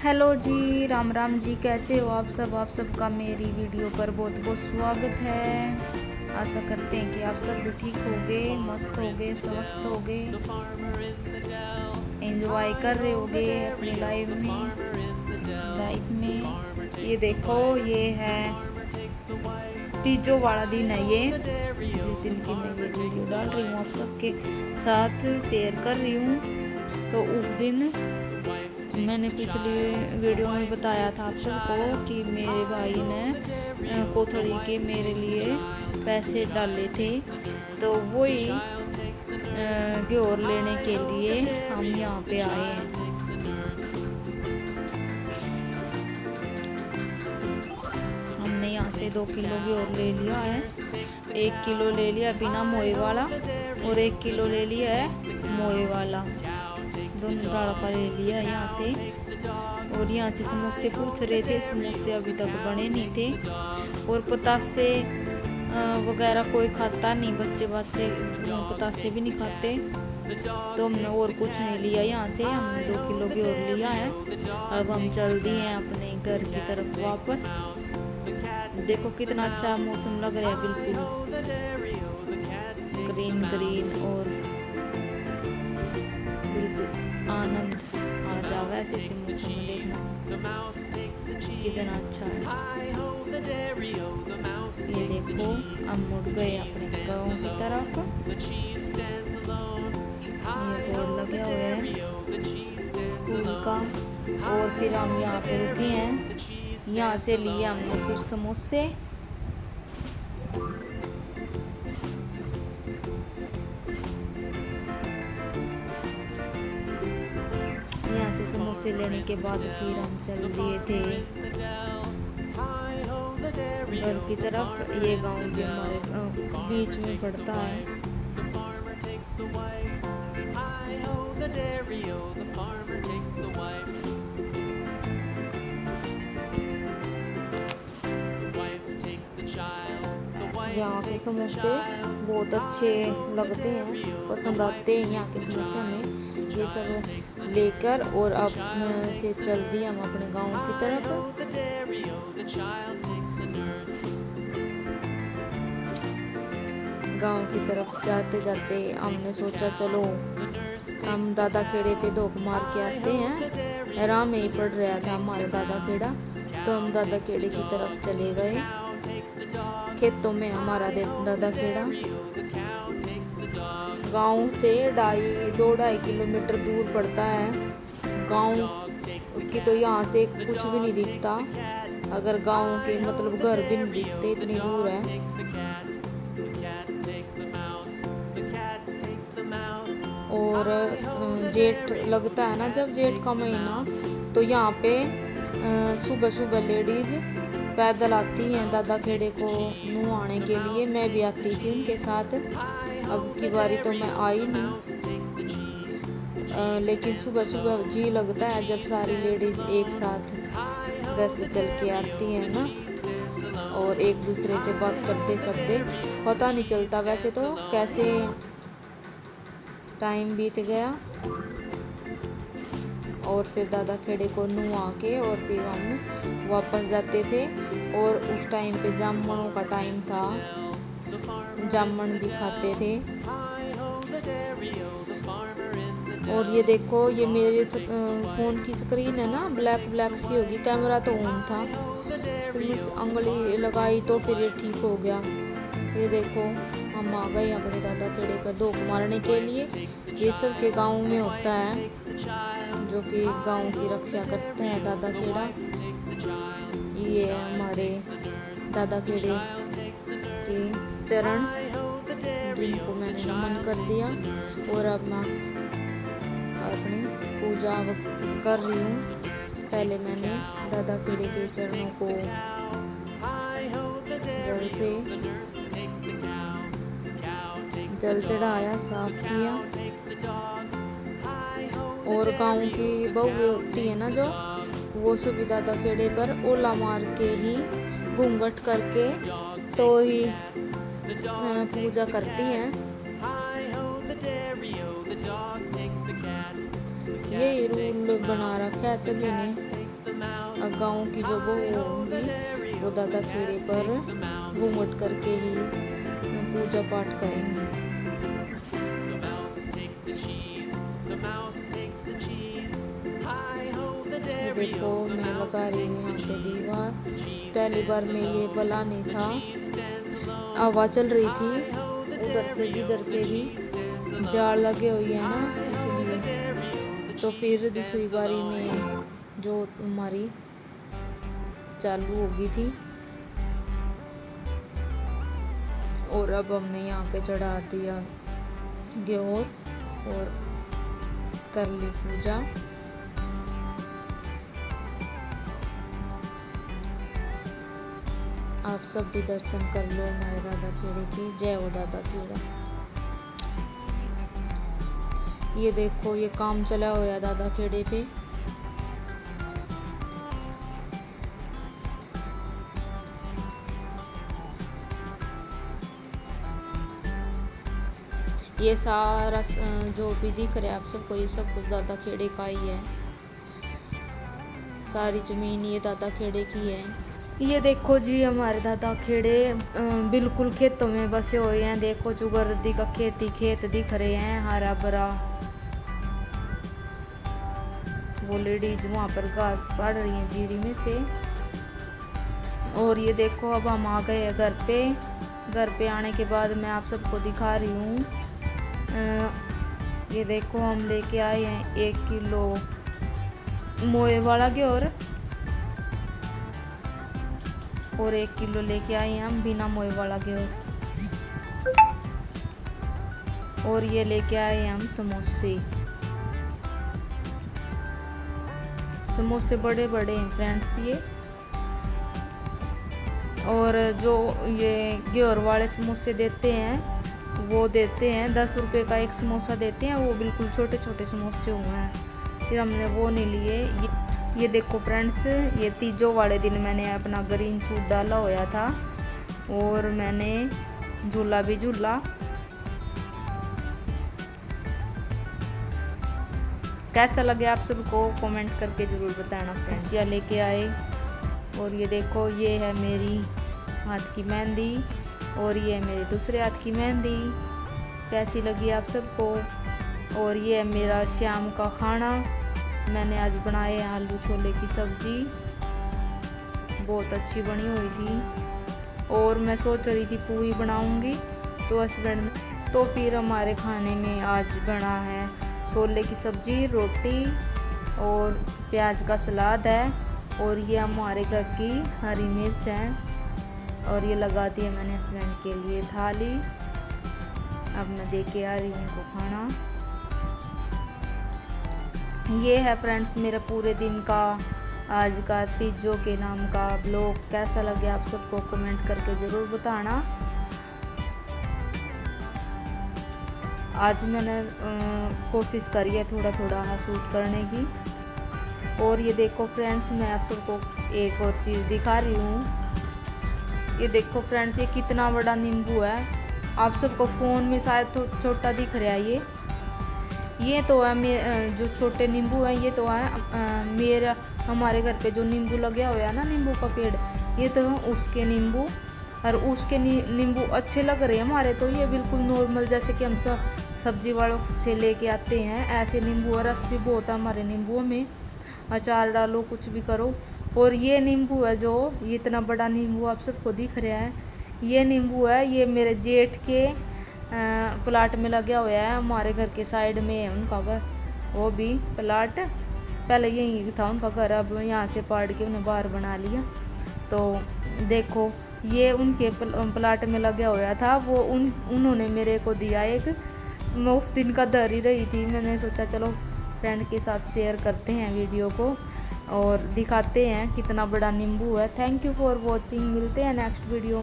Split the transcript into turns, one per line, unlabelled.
Hello जी, राम राम जी। कैसे हो आप सबका मेरी वीडियो पर बहुत बहुत स्वागत है। आशा करते हैं कि आप सब भी ठीक होगे, मस्त होगे, स्वस्थ होगे, एंजॉय कर रहे होगे अपनी लाइफ में। ये देखो, ये है तीजों वाला दिन है। ये जिस दिन की मैं ये वीडियो डाल रही हूँ, आप सबके साथ शेयर कर रही हूँ। तो उस दिन मैंने पिछली वीडियो में बताया था आप सबको कि मेरे भाई ने कोथड़ी के मेरे लिए पैसे डाले थे। तो वही घेवर लेने के लिए हम यहाँ पे आए हैं। हमने यहाँ से 2 किलो घेवर ले लिया है। 1 किलो ले लिया बिना मोए वाला और 1 किलो ले लिया है मोए वाला। दोनों डाल कर ले लिया यहाँ से। और यहाँ से समोसे पूछ रहे थे, समोसे अभी तक बने नहीं थे। और पतासे वगैरह कोई खाता नहीं, बच्चे पतासे भी नहीं खाते। तो हमने और कुछ नहीं लिया यहाँ से। हमने 2 किलो की और लिया है। अब हम चल दिए हैं अपने घर की तरफ वापस। देखो कितना अच्छा मौसम लग रहा है, बिल्कुल ग्रीन ग्रीन और बिल्कुल आनंद आ जाओ ऐसे मौसम में। देखना कितना अच्छा है। ये देखो, हम मुड़ गए अपने गाँव की तरफ। ये बोर्ड लगा हुआ है स्कूल का। और फिर हम यहाँ पे रुके हैं। यहाँ से लिए हमने फिर समोसे। यहाँ से समोसे लेने के बाद फिर हम चल दिए थे घर की तरफ। ये गांव भी हमारे बीच में पड़ता है। यहाँ के समोसे बहुत अच्छे लगते हैं, पसंद आते हैं यहाँ के समोसे हमें। ये सब लेकर और अब फिर चल दिए हम अपने गांव की तरफ। गांव की तरफ जाते जाते हमने सोचा चलो हम दादा खेड़े पे धोख मार के आते हैं। राह में ही पड़ रहा था हमारा दादा खेड़ा। तो हम दादा खेड़े की तरफ चले गए। खेतों में हमारा दादा खेड़ा। गांव से 2-2.5 किलोमीटर दूर पड़ता है। गांव की तो यहाँ से कुछ भी नहीं दिखता। अगर गांव के मतलब घर भी नहीं दिखते, इतनी दूर है। और जेठ लगता है ना, जब जेठ का महीना, तो यहाँ पे सुबह सुबह लेडीज पैदल आती हैं दादा खेड़े को नुहाने के लिए। मैं भी आती थी उनके साथ। अब की बारी तो मैं आई नहीं, लेकिन सुबह सुबह जी लगता है जब सारी लेडीज एक साथ घर से चल के आती हैं ना। और एक दूसरे से बात करते करते पता नहीं चलता वैसे तो कैसे टाइम बीत गया। और फिर दादा खेड़े को नुहा के और फिर हम वापस जाते थे। और उस टाइम पे जामुनों का टाइम था, जामुन भी खाते थे। और ये देखो, ये मेरे फ़ोन की स्क्रीन है ना, ब्लैक ब्लैक सी होगी। कैमरा तो ऑन था, फिर मैं उंगली लगाई तो फिर ये ठीक हो गया। ये देखो, हम आ गए अपने दादा खेड़े पर धोख मारने के लिए। ये सब के गाँव में होता है, जो कि गांव की रक्षा करते हैं दादा खेड़ा। ये है हमारे दादा खेड़े के चरण, जिनको मैंने नमन कर दिया। और अब मैं अपनी पूजा कर रही हूँ। पहले मैंने दादा खेड़े के चरणों को जल चढ़ाया, साफ किया। और गाँव की बहू होती है ना जो, वो सभी दादा खेड़े पर ओला मार के ही घूंघट करके तो ही पूजा करती हैं। यही रूल बना रखा है सभी ने। गांव की जो बहू होंगी वो दादा खेड़े पर घूमट करके ही पूजा पाठ करेंगी। ये देखो मैं लगा रही हूँ यहाँ पे दीवार। पहली बार में ये बला नहीं था, हवा चल रही थी उधर से भी इधर से भी, जाड़ लगे हुई है ना इसलिए। तो फिर दूसरी बारी में जो हमारी चालू होगी थी, और अब हमने यहाँ पे चढ़ा दिया घेवर और कर ली पूजा। आप सब भी दर्शन कर लो हमारे दादा खेड़े की। जय हो दादा खेड़ा। ये देखो ये काम चला हुआ दादा खेड़े पे। ये सारा जो भी दिख रहा है आप सबको, ये सब कुछ दादा खेड़े का ही है। सारी जमीन ये दादा खेड़े की है। ये देखो जी हमारे दादा खेड़े बिल्कुल खेतों में बसे हुए हैं। देखो चुगर्दी का खेत दिख रहे हैं हरा भरा। वो लेडीज वहाँ पर घास पाड़ रही हैं जीरी में से। और ये देखो अब हम आ गए हैं घर पे। घर पे आने के बाद मैं आप सबको दिखा रही हूँ। ये देखो हम लेके आए हैं 1 किलो मोए वाला घेवर और 1 किलो लेके आए हैं हम बिना मोए वाला घेवर। और ये लेके आए हैं हम समोसे बड़े बड़े हैं फ्रेंड्स ये। और जो ये घेवर वाले समोसे देते हैं वो देते हैं 10 रुपये का एक समोसा देते हैं। वो बिल्कुल छोटे छोटे समोसे हुए हैं, फिर हमने वो नहीं लिए। ये देखो फ्रेंड्स, ये तीजों वाले दिन मैंने अपना ग्रीन सूट डाला हुआ था और मैंने झूला भी झूला। कैसा लगे आप सबको कमेंट करके ज़रूर बताना फ्रेंड्स। या लेके आए। और ये देखो ये है मेरी हाथ की मेहंदी और ये है मेरे दूसरे हाथ की मेहंदी। कैसी लगी आप सबको। और ये है मेरा शाम का खाना। मैंने आज बनाए आलू छोले की सब्जी, बहुत अच्छी बनी हुई थी। और मैं सोच रही थी पूरी बनाऊंगी तो हस्बैंड तो फिर हमारे खाने में आज बना है छोले की सब्जी, रोटी और प्याज का सलाद है। और ये हमारे घर की हरी मिर्च है। और ये लगा दी है मैंने हस्बैंड के लिए थाली। अब मैं दे के आ रही हूँ उनको खाना। ये है फ्रेंड्स मेरा पूरे दिन का आज का तीजों के नाम का ब्लॉग। कैसा लगे आप सबको कमेंट करके ज़रूर बताना। आज मैंने कोशिश करी है थोड़ा थोड़ा शूट करने की। और ये देखो फ्रेंड्स मैं आप सबको एक और चीज़ दिखा रही हूँ। ये देखो फ्रेंड्स ये कितना बड़ा नींबू है। आप सबको फ़ोन में शायद छोटा दिख रहा है। ये तो है जो छोटे नींबू हैं, ये तो है हमारे घर पे जो नींबू लगे हुए है ना, नींबू का पेड़, ये तो है उसके नींबू। और उसके नींबू अच्छे लग रहे हैं हमारे तो। ये बिल्कुल नॉर्मल जैसे कि हम सब्जी वालों से लेके आते हैं ऐसे नींबू। और रस भी बहुत है हमारे नींबुओं में, अचार डालो कुछ भी करो। और ये नींबू है जो ये इतना बड़ा नींबू आप सबको दिख रहा है, ये नींबू है। ये मेरे जेठ के प्लाट में लगा हुआ है। हमारे घर के साइड में है उनका घर, वो भी प्लाट पहले यहीं था उनका घर, अब यहाँ से पाड़ के उन्हें बाहर बना लिया। तो देखो ये उनके प्लाट में लगा हुआ था। वो उन्होंने मेरे को दिया एक। मैं उस दिन का डर ही रही थी। मैंने सोचा चलो फ्रेंड के साथ शेयर करते हैं वीडियो को और दिखाते हैं कितना बड़ा नींबू है। Thank you for watching. मिलते हैं नेक्स्ट वीडियो।